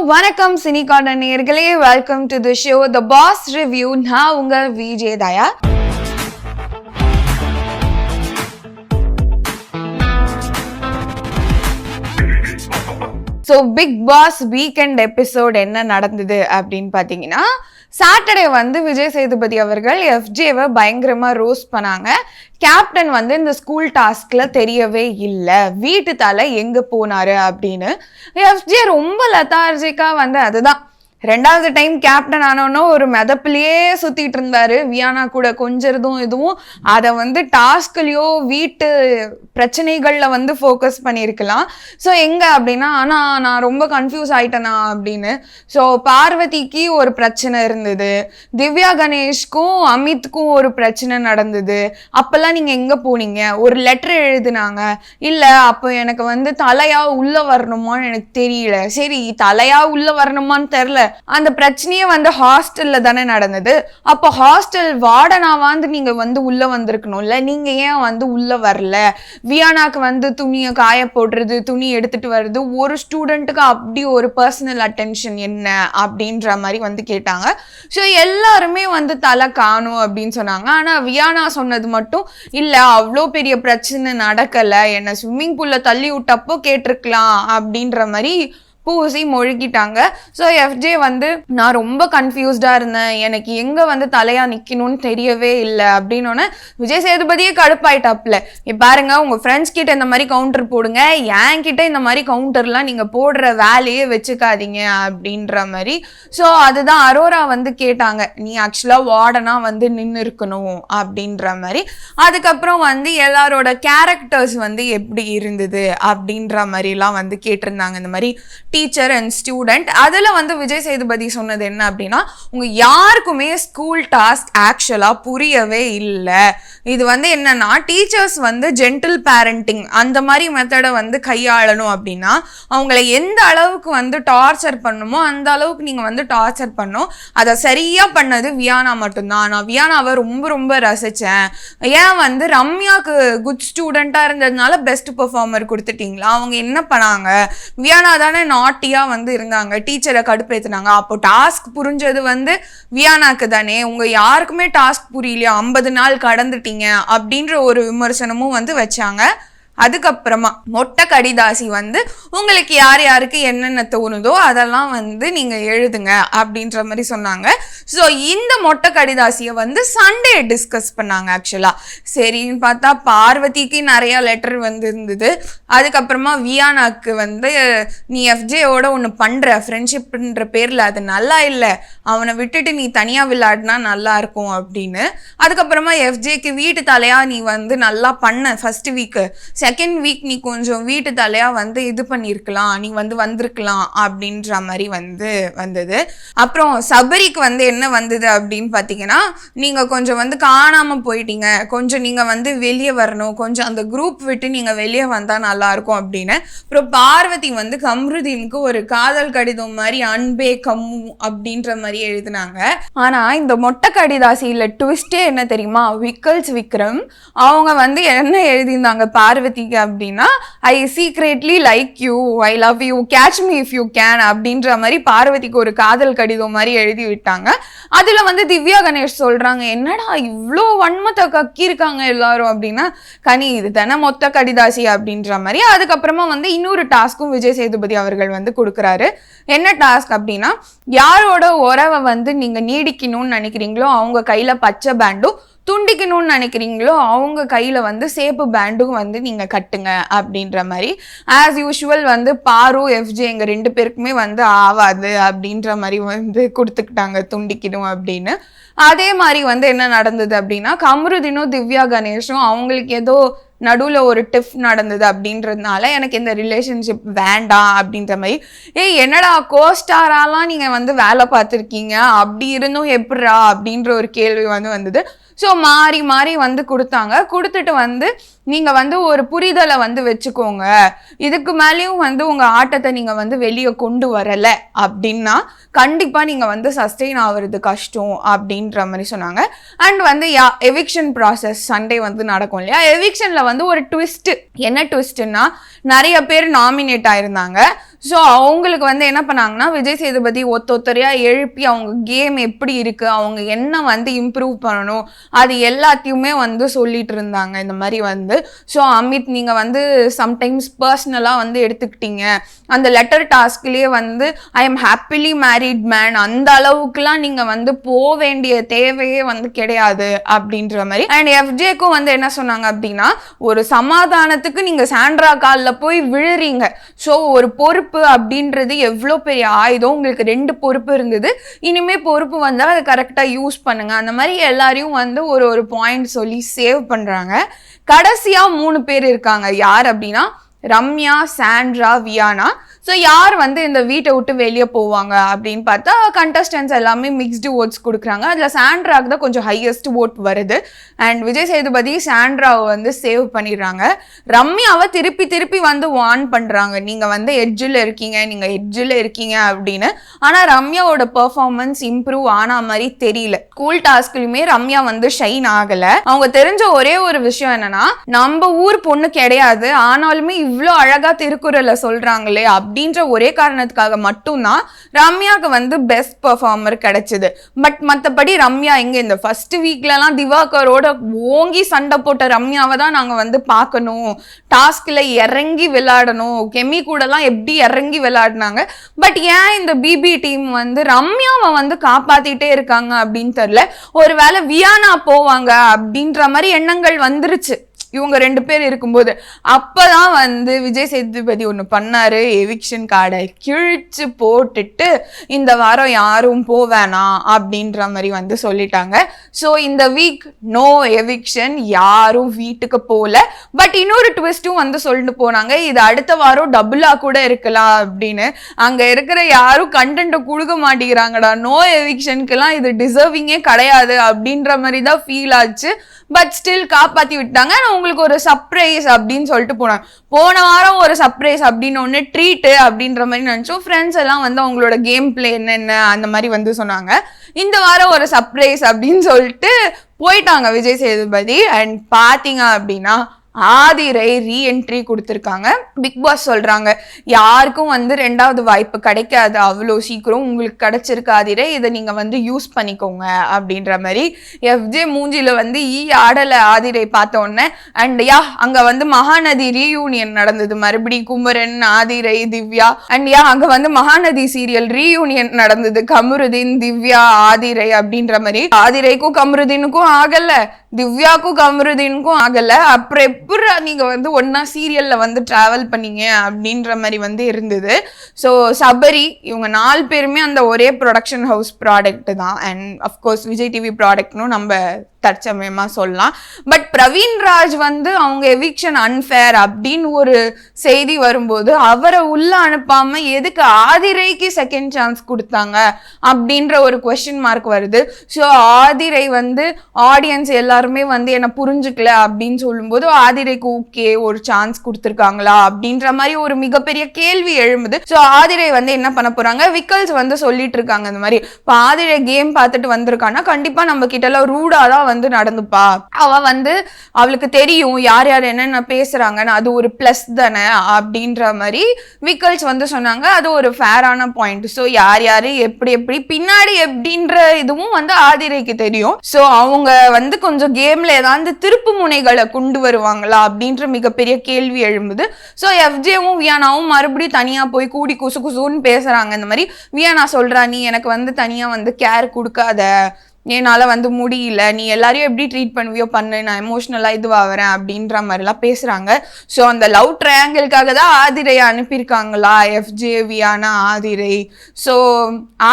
வணக்கம் சினிகார்ட நேயர்களே, welcome to the show the boss review. நான் உங்க Vijay Daya. So Bigg Boss weekend episode என்ன நடந்தது அப்படின்னு பார்த்தீங்கன்னா, சாட்டர்டே வந்து விஜய் சேதுபதி அவர்கள் எஃப்ஜேவை பயங்கரமாக ரோஸ்ட் பண்ணாங்க. கேப்டன் வந்து இந்த ஸ்கூல் டாஸ்கில் தெரியவே இல்லை, வீட்டு தலை எங்கே போனாரு அப்படின்னு. எஃப்ஜே ரொம்ப லெத்தார்ஜிக்காக வந்து அதுதான் ரெண்டாவது டைம் கேப்டன் ஆனோன்னா ஒரு மெதப்பிலேயே சுற்றிட்டு இருந்தாரு. வியானா கூட கொஞ்சம் இதுவும் அதை வந்து டாஸ்க்லேயோ வீட்டு பிரச்சனைகளில் வந்து ஃபோக்கஸ் பண்ணியிருக்கலாம். ஸோ எங்கே அப்படின்னா, ஆனால் நான் ரொம்ப கன்ஃபியூஸ் ஆகிட்டேனா அப்படின்னு. ஸோ பார்வதிக்கு ஒரு பிரச்சனை இருந்தது, திவ்யா கணேஷ்க்கும் அமித்க்கும் ஒரு பிரச்சனை நடந்தது. அப்போல்லாம் நீங்கள் எங்கே போனீங்க? ஒரு லெட்டர் எழுதுனாங்க. இல்லை, அப்போ எனக்கு வந்து தலையாக உள்ளே வரணுமான்னு எனக்கு தெரியல. சரி, தலையாக உள்ளே வரணுமான்னு தெரில. அந்த பிரச்சனையே வந்து ஹாஸ்டல்ல தானே நடந்தது. அப்போ ஹாஸ்டல் வார்டனாவாந்து நீங்க வந்து உள்ள வந்திருக்கணும்ல, நீங்க ஏன் வந்து உள்ள வரல? வியானாக்கு வந்து துணியை காய போடுறது, துணி எடுத்துட்டு வருது, ஒரு ஸ்டூடெண்ட்டுக்கு அப்படி ஒரு பர்சனல் அட்டென்ஷன் என்ன அப்படின்ற மாதிரி வந்து கேட்டாங்க. ஸோ எல்லாருமே வந்து தலை காணும் அப்படின்னு சொன்னாங்க. ஆனா வியானா சொன்னது மட்டும் இல்லை, அவ்வளோ பெரிய பிரச்சனை நடக்கலை, என்னை ஸ்விம்மிங் பூல்ல தள்ளி விட்டப்போ கேட்டிருக்கலாம் அப்படின்ற மாதிரி பூசி மொழிக்கிட்டாங்க. ஸோ எஃப்ஜே வந்து நான் ரொம்ப கன்ஃபியூஸ்டாக இருந்தேன், எனக்கு எங்கே வந்து தலையாக நிற்கணும்னு தெரியவே இல்லை அப்படின்னோடனே விஜய் சேதுபதியே கடுப்பாயிட்டாப்ல. பாருங்க, உங்கள் ஃப்ரெண்ட்ஸ் கிட்ட இந்த மாதிரி கவுண்டர் போடுங்க, என் கிட்ட இந்த மாதிரி கவுண்டர்லாம் நீங்கள் போடுற வேலையே வச்சுக்காதீங்க அப்படின்ற மாதிரி. ஸோ அதுதான் அரோரா வந்து கேட்டாங்க, நீ ஆக்சுவலாக வார்டனாக வந்து நின்று இருக்கணும் அப்படின்ற மாதிரி. அதுக்கப்புறம் வந்து எல்லாரோட கேரக்டர்ஸ் வந்து எப்படி இருந்தது அப்படின்ற மாதிரிலாம் வந்து கேட்டிருந்தாங்க, இந்த மாதிரி டீச்சர் அண்ட் ஸ்டூடெண்ட். அதில் வந்து விஜய் சேதுபதி சொன்னது என்ன அப்படின்னா, உங்கள் யாருக்குமே ஸ்கூல் டாஸ்க் ஆக்சுவலாக புரியவே இல்லை. இது வந்து என்னன்னா, டீச்சர்ஸ் வந்து ஜென்டில் பேரண்டிங் அந்த மாதிரி மெத்தடை வந்து கையாளணும் அப்படின்னா, அவங்கள எந்த அளவுக்கு வந்து டார்ச்சர் பண்ணணுமோ அந்த அளவுக்கு நீங்கள் வந்து டார்ச்சர் பண்ணணும். அதை சரியாக பண்ணது வியானா மட்டும்தான். நான் வியானாவை ரொம்ப ரொம்ப ரசித்தேன். ஏன் வந்து ரம்யாவுக்கு குட் ஸ்டூடெண்ட்டாக இருந்ததுனால பெஸ்ட் பெர்ஃபார்மர் கொடுத்துட்டீங்களா? அவங்க என்ன பண்ணாங்க? வியானா தானே நாட்டியாக வந்து இருந்தாங்க, டீச்சரை கடுப்பேற்றினாங்க. அப்போ டாஸ்க் புரிஞ்சது வந்து வியானாக்கு தானே, உங்கள் யாருக்குமே டாஸ்க் புரியலையா, 50 நாள் கடந்துட்டீங்க அப்படின்ற ஒரு விமர்சனமும் வந்து வச்சாங்க. அதுக்கப்புறமா மொட்டை கடிதாசி வந்து உங்களுக்கு யார் யாருக்கு என்னென்ன தோணுதோ அதெல்லாம் வந்து நீங்கள் எழுதுங்க அப்படின்ற மாதிரி சொன்னாங்க. ஸோ இந்த மொட்டை கடிதாசியை வந்து சண்டே டிஸ்கஸ் பண்ணாங்க. ஆக்சுவலாக சரின்னு பார்த்தா பார்வதிக்கு நிறையா லெட்டர் வந்து இருந்தது. அதுக்கப்புறமா வியானாக்கு வந்து நீ எஃப்ஜேயோட ஒன்று பண்ணுற ஃப்ரெண்ட்ஷிப்ன்ற பேரில் அது நல்லா இல்லை, அவனை விட்டுட்டு நீ தனியாக விளையாடினா நல்லா இருக்கும் அப்படின்னு. அதுக்கப்புறமா எஃப்ஜேக்கு வீட்டு தலையாக நீ வந்து நல்லா பண்ண ஃபர்ஸ்ட் வீக்கு, செகண்ட் வீக் நீ கொஞ்சம் வீட்டு தலையாக வந்து இது பண்ணியிருக்கலாம், நீ வந்து வந்திருக்கலாம் அப்படின்ற மாதிரி வந்து வந்தது. அப்புறம் சபரிக்கு வந்து என்ன வந்தது அப்படின்னு பார்த்தீங்கன்னா, நீங்கள் கொஞ்சம் வந்து காணாமல் போயிட்டீங்க, கொஞ்சம் நீங்கள் வந்து வெளியே வரணும், கொஞ்சம் அந்த குரூப் விட்டு நீங்கள் வெளியே வந்தால் நல்லாயிருக்கும் அப்படின்னு. அப்புறம் பார்வதி வந்து கம்ருதீனுக்கு ஒரு காதல் கடிதம் மாதிரி அன்பே கம்மு அப்படின்ற மாதிரி எழுதினாங்க. ஆனால் இந்த மொட்டை கடிதாசியில் ட்விஸ்டே என்ன தெரியுமா? விக்கல்ஸ் விக்ரம் அவங்க வந்து என்ன எழுதியிருந்தாங்க பார்வதி அப்படின்னா, I secretly like you, I love you, catch me if you can அப்படின்ற மாதிரி பார்வதிக்கு ஒரு காதல் கடிதம் மாதிரி எழுதி விட்டாங்க. அதுல வந்து திவ்யா கணேஷ் சொல்றாங்க, என்னடா இவ்வளோ வன்மத்தை கக்கியிருக்காங்க எல்லாரும் அப்படின்னா, கனி இது தானே மொத்த கடிதாசி அப்படின்ற மாதிரி. அதுக்கப்புறமா வந்து இன்னொரு டாஸ்க்கும் விஜய் சேதுபதி அவர்கள் வந்து கொடுக்குறாரு. என்ன டாஸ்க் அப்படின்னா, யாரோட உறவை வந்து நீங்க நீடிக்கணும்னு நினைக்கிறீங்களோ அவங்க கையில பச்சை பேண்டும், துண்டிக்கணும்னு நினைக்கிறீங்களோ அவங்க கையில் வந்து சேப்பு பேண்டும் வந்து நீங்கள் கட்டுங்க அப்படின்ற மாதிரி. ஆஸ் யூஷுவல் வந்து பாரு எஃப்ஜே எங்கள் 2 பேருக்குமே வந்து ஆவாது அப்படின்ற மாதிரி வந்து கொடுத்துக்கிட்டாங்க துண்டிக்கணும் அப்படின்னு. அதே மாதிரி வந்து என்ன நடந்தது அப்படின்னா, கம்ருதீனும் திவ்யா கணேஷும் அவங்களுக்கு ஏதோ நடுவில் ஒரு டிஃப் நடந்தது அப்படின்றதுனால எனக்கு இந்த ரிலேஷன்ஷிப் வேண்டாம் அப்படின்ற மாதிரி. என்னடா கோஸ்டாராலாம் நீங்கள் வந்து வேலை பார்த்துருக்கீங்க, அப்படி இருந்தும் எப்படா அப்படின்ற ஒரு கேள்வி வந்து வந்தது. ஸோ மாறி மாறி வந்து கொடுத்தாங்க. கொடுத்துட்டு வந்து நீங்கள் வந்து ஒரு புரிதலை வந்து வச்சுக்கோங்க, இதுக்கு மேலேயும் வந்து உங்கள் ஆட்டத்தை நீங்கள் வந்து வெளியே கொண்டு வரலை அப்படின்னா கண்டிப்பாக நீங்கள் வந்து சஸ்டெயின் ஆகிறது கஷ்டம் அப்படின்ற மாதிரி சொன்னாங்க. அண்ட் வந்து எவிக்ஷன் ப்ராசஸ் சண்டே வந்து நடக்கும் இல்லையா, எவிக்ஷனில் வந்து ஒரு ட்விஸ்ட்டு. என்ன ட்விஸ்ட்டுன்னா, நிறைய பேர் நாமினேட் ஆயிருந்தாங்க. ஸோ அவங்களுக்கு வந்து என்ன பண்ணாங்கன்னா விஜய் சேதுபதி ஒத்தொத்தரையா எழுப்பி அவங்க கேம் எப்படி இருக்கு, அவங்க என்ன வந்து இம்ப்ரூவ் பண்ணணும் அது எல்லாத்தையுமே வந்து சொல்லிட்டு இருந்தாங்க இந்த மாதிரி வந்து. ஸோ அமித் நீங்க வந்து சம்டைம்ஸ் பர்சனலா வந்து எடுத்துக்கிட்டீங்க, அந்த லெட்டர் டாஸ்க்லயே வந்து I am happily married man அந்த அளவுக்குலாம் நீங்க வந்து போக வேண்டிய தேவையே வந்து கிடையாது அப்படின்ற மாதிரி. அண்ட் எஃப்ஜேக்கும் வந்து என்ன சொன்னாங்க அப்படின்னா, ஒரு சமாதானத்துக்கு நீங்க சாண்ட்ரா காலில் போய் விழுறீங்க. ஸோ ஒரு பொறுப்பு அப்படின்றது எவ்வளோ பெரிய ஆயுதம், உங்களுக்கு 2 பொறுப்பு இருந்தது, இனிமே பொறுப்பு வந்தால் அதை கரெக்டாக யூஸ் பண்ணுங்க. அந்த மாதிரி எல்லாரையும் வந்து ஒரு பாயிண்ட் சொல்லி சேவ் பண்றாங்க. கடைசியா 3 பேர் இருக்காங்க. யார் அப்படின்னா ரம்யா, சாண்ட்ரா, வியானா. ஸோ யார் வந்து இந்த வீட்டை விட்டு வெளியே போவாங்க அப்படின்னு பார்த்தா கண்டஸ்டன்ஸ் எல்லாமே மிக்ஸ்டு ஓட்ஸ் கொடுக்குறாங்க. அதில் சாண்ட்ராக்கு தான் கொஞ்சம் ஹையஸ்ட் ஓட் வருது. அண்ட் விஜய் சேதுபதி சாண்ட்ராவை வந்து சேவ் பண்ணிடுறாங்க. ரம்யாவை திருப்பி வந்து வார்ன் பண்ணுறாங்க, நீங்கள் வந்து எட்ஜில் இருக்கீங்க அப்படின்னு. ஆனால் ரம்யாவோட பெர்ஃபார்மன்ஸ் இம்ப்ரூவ் ஆன மாதிரி தெரியல. ஸ்கூல் டாஸ்க்லையுமே ரம்யா வந்து ஷைன் ஆகலை. அவங்க தெரிஞ்ச ஒரே ஒரு விஷயம் என்னன்னா, நம்ம ஊர் பொண்ணு கிடையாது, ஆனாலுமே இவ்வளோ அழகா திருக்குறளை சொல்றாங்களே அப்படின்ற ஒரே காரணத்துக்காக மட்டும்தான் ரம்யாவுக்கு வந்து பெஸ்ட் பெர்ஃபார்மர் கிடைச்சது. பட் மற்றபடி ரம்யா எங்க இந்த ஃபர்ஸ்ட் வீக்லலாம் திவாகரோட ஓங்கி சண்டை போட்ட ரம்யாவை தான் நாங்கள் வந்து பார்க்கணும், டாஸ்கில் இறங்கி விளையாடணும், கெமி கூடலாம் எப்படி இறங்கி விளையாடினாங்க. பட் ஏன் இந்த பிபி டீம் வந்து ரம்யாவை வந்து காப்பாத்திட்டே இருக்காங்க அப்படின்னு தெரியல. ஒருவேளை வியானா போவாங்க அப்படின்ற மாதிரி எண்ணங்கள் வந்துருச்சு இவங்க 2 பேர் இருக்கும்போது. அப்பதான் வந்து விஜய் சேதுபதி ஒன்று பண்ணாரு, எவிக்ஷன் கார்டை கிழிச்சு போட்டுட்டு இந்த வாரம் யாரும் போவேணாம் அப்படின்ற மாதிரி வந்து சொல்லிட்டாங்க. ஸோ இந்த வீக் நோ எவிக்ஷன், யாரும் வீட்டுக்கு போகல. பட் இன்னொரு ட்விஸ்டும் வந்து சொல்லிட்டு போனாங்க, இது அடுத்த வாரம் டபுளா கூட இருக்கலாம் அப்படின்னு. அங்க இருக்கிற யாரும் கண்டென்ட்டை கொடுக்க மாட்டேங்கிறாங்கடா, நோ எவிக்ஷனுக்கெல்லாம் இது டிசர்விங்கே கிடையாது அப்படின்ற மாதிரி தான் ஃபீல் ஆச்சு. பட் ஸ்டில் காப்பாற்றி விட்டாங்க. உங்களுக்கு ஒரு சர்ப்ரைஸ் அப்படின்னு சொல்லிட்டு போன வாரம் ஒரு சர்ப்ரைஸ் அப்படின்னு ஒன்று ட்ரீட்டு அப்படின்ற மாதிரி நினச்சோம். ஃப்ரெண்ட்ஸ் எல்லாம் வந்து அவங்களோட கேம் பிளே என்னென்ன அந்த மாதிரி வந்து சொன்னாங்க. இந்த வாரம் ஒரு சர்ப்ரைஸ் அப்படின்னு சொல்லிட்டு போயிட்டாங்க விஜய் சேதுபதி. அண்ட் பார்த்தீங்க அப்படின்னா ஆதிரை ரீஎன்ட்ரி கொடுத்துருக்காங்க. பிக் பாஸ் சொல்றாங்க யாருக்கும் வந்து 2வது வாய்ப்பு கிடைக்காது அவ்வளோ சீக்கிரம், உங்களுக்கு கிடைச்சிருக்கு ஆதிரை, இதை நீங்க வந்து யூஸ் பண்ணிக்கோங்க அப்படின்ற மாதிரி. எஃப்ஜே மூஞ்சில வந்து ஆடலை ஆதிரை பார்த்த உடனே. அண்ட் அங்க வந்து மகாநதி ரீயூனியன் நடந்தது, மறுபடியும் குமரன், ஆதிரை, திவ்யா. அண்ட் அங்க வந்து மகாநதி சீரியல் ரீயூனியன் நடந்தது, கமருதீன், திவ்யா, ஆதிரை அப்படின்ற மாதிரி. ஆதிரைக்கும் கமருதீனுக்கும் ஆகல, திவ்யாக்கும் கமருதீனுக்கும் ஆகல. அப்புறம் எப்படா நீங்க வந்து ஒன்னா சீரியல்ல வந்து டிராவல் பண்ணீங்க அப்படின்ற மாதிரி வந்து இருந்தது. ஸோ சபரி இவங்க 4 பேருமே அந்த ஒரே ப்ரொடக்ஷன் ஹவுஸ் ப்ராடக்ட் தான். அண்ட் அஃப்கோர்ஸ் விஜய் டிவி ப்ராடக்ட்னு நம்ம தற்சமயமா சொல்லலாம். பட் பிரவீன் ராஜ் வந்து அவங்க எவிக்ஷன் அன்ஃபேர் அப்படின்னு ஒரு செய்தி வரும்போது அவரை உள்ள அனுப்பாம எதுக்கு ஆதிரைக்கு செகண்ட் சான்ஸ் கொடுத்தாங்க அப்படின்ற ஒரு கொஸ்டின் மார்க் வருது. ஸோ ஆதிரை வந்து ஆடியன்ஸ் எல்லாருமே வந்து என்ன புரிஞ்சுக்கல அப்படின்னு சொல்லும்போது ஆதிரைக்கு ஓகே ஒரு சான்ஸ் கொடுத்துருக்காங்களா அப்படின்ற மாதிரி ஒரு மிகப்பெரிய கேள்வி எழும்புது. ஸோ ஆதிரை வந்து என்ன பண்ண போறாங்க, விக்கல்ஸ் வந்து சொல்லிட்டு இருக்காங்க இந்த மாதிரி, இப்போ ஆதிரை கேம் பார்த்துட்டு வந்திருக்கான்னா கண்டிப்பா நம்ம கிட்ட எல்லாம் ரூடாதான் வந்து நடந்துப்பா, அவ வந்து அவளுக்கு தெரியும் யார் யார் என்னென்ன பேசுறாங்கன்னு, அது ஒரு பிளஸ் தானே அப்படின்ற மாதிரி விக்கல்ஸ் வந்து சொன்னாங்க. அது ஒரு ஃபேரான பாயிண்ட். ஸோ யார் யாரு எப்படி பின்னாடி எப்படின்ற இதுவும் வந்து ஆதிரைக்கு தெரியும். ஸோ அவங்க வந்து கொஞ்சம் கேம்ல ஏதாவது திருப்பு முனைகளை கொண்டு வருவாங்களா அப்படின்ற மிகப்பெரிய கேள்வி எழும்புது. ஸோ எஃப்ஜேவும் வியானாவும் மறுபடியும் தனியா போய் கூடி குசுன்னு பேசுறாங்க. இந்த மாதிரி வியானா சொல்றா, நீ எனக்கு வந்து தனியா வந்து கேர் கொடுக்காத, என்னால் வந்து முடியல, நீ எல்லாரையும் எப்படி ட்ரீட் பண்ணுவியோ பண்ணு, நான் எமோஷ்னலாக இதுவாகிறேன் அப்படின்ற மாதிரிலாம் பேசுகிறாங்க. ஸோ அந்த லவ் ட்ரையாங்கிளுக்காக தான் ஆதிரை அனுப்பியிருக்காங்களா எஃப்ஜே, வியானா, ஆதிரை. ஸோ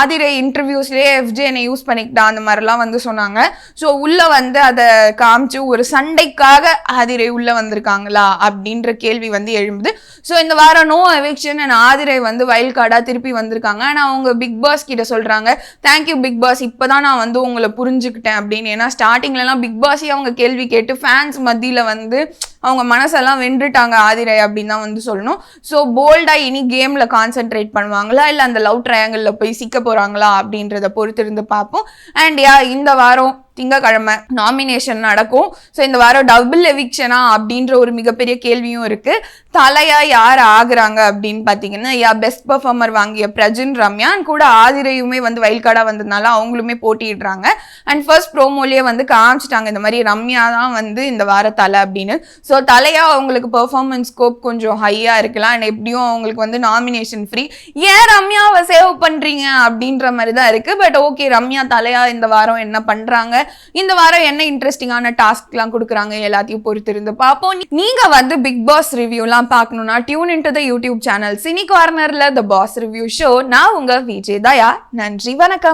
ஆதிரை இன்டர்வியூஸ்லேயே எஃப்ஜே என்னை யூஸ் பண்ணிக்கிட்டா அந்த மாதிரிலாம் வந்து சொன்னாங்க. ஸோ உள்ளே வந்து அதை காமிச்சு ஒரு சண்டைக்காக ஆதிரை உள்ளே வந்திருக்காங்களா அப்படின்ற கேள்வி வந்து எழும்புது. ஸோ இந்த வாரம் நோ எவிக்ஷன் அண்ட் ஆதிரை வந்து வைல்ட் கார்டாக திருப்பி வந்திருக்காங்க. ஆனால் அவங்க பிக் பாஸ் கிட்ட சொல்கிறாங்க, தேங்க்யூ பிக் பாஸ், இப்போ தான் நான் வந்து புரிஞ்சுக்கிட்டேன் அப்படின்னு. ஏன்னா ஸ்டார்டிங்லலாம் பிக் பாஸே அவங்க கேள்வி கேட்டு ஃபேன்ஸ் மத்தியில் வந்து அவங்க மனசெல்லாம் வென்றுட்டாங்க ஆதிரை அப்படின்னு தான் வந்து சொல்லணும். ஸோ போல்டா இனி கேம்ல கான்சென்ட்ரேட் பண்ணுவாங்களா இல்ல அந்த லவ் ட்ரையாங்கிள் போய் சிக்க போறாங்களா அப்படின்றத பொறுத்து இருந்து பார்ப்போம். அண்ட் இந்த வாரம் திங்கக்கிழமை நாமினேஷன் நடக்கும். ஸோ இந்த வாரம் டபுள் எவிக்ஷனா அப்படின்ற ஒரு மிகப்பெரிய கேள்வியும் இருக்கு. தலையா யார் ஆகுறாங்க அப்படின்னு பாத்தீங்கன்னா பெஸ்ட் பெர்ஃபார்மர் வாங்கிய பிரஜின், ரம்யா கூட ஆதிரையுமே வந்து வைல்ட் கார்டா வந்ததுனால அவங்களுமே போட்டிடுறாங்க. அண்ட் ஃபர்ஸ்ட் ப்ரோமோலயே வந்து காமிச்சிட்டாங்க இந்த மாதிரி ரம்யா தான் வந்து இந்த வார தலை அப்படின்னு. ஸோ தலையா அவங்களுக்கு பெர்ஃபார்மன்ஸ் ஸ்கோப் கொஞ்சம் ஹையா இருக்கலாம். அண்ட் எப்படியும் அவங்களுக்கு வந்து நாமினேஷன் ஃப்ரீ. ஏன் ரம்யாவை சேவ் பண்றீங்க அப்படின்ற மாதிரி தான் இருக்கு. பட் ஓகே, ரம்யா தலையா இந்த வாரம் என்ன பண்றாங்க, இந்த வாரம் என்ன இன்ட்ரெஸ்டிங்கான டாஸ்க்லாம் கொடுக்குறாங்க எல்லாத்தையும் பொறுத்து இருந்து பார்ப்போம். நீங்க வந்து பிக் பாஸ் ரிவ்யூலாம் பார்க்கணும்னா tune into the YouTube channel cine கார்னர்ல தி பாஸ் ரிவ்யூ ஷோ. நான் உங்க விஜய் தயா. நன்றி, வணக்கம்.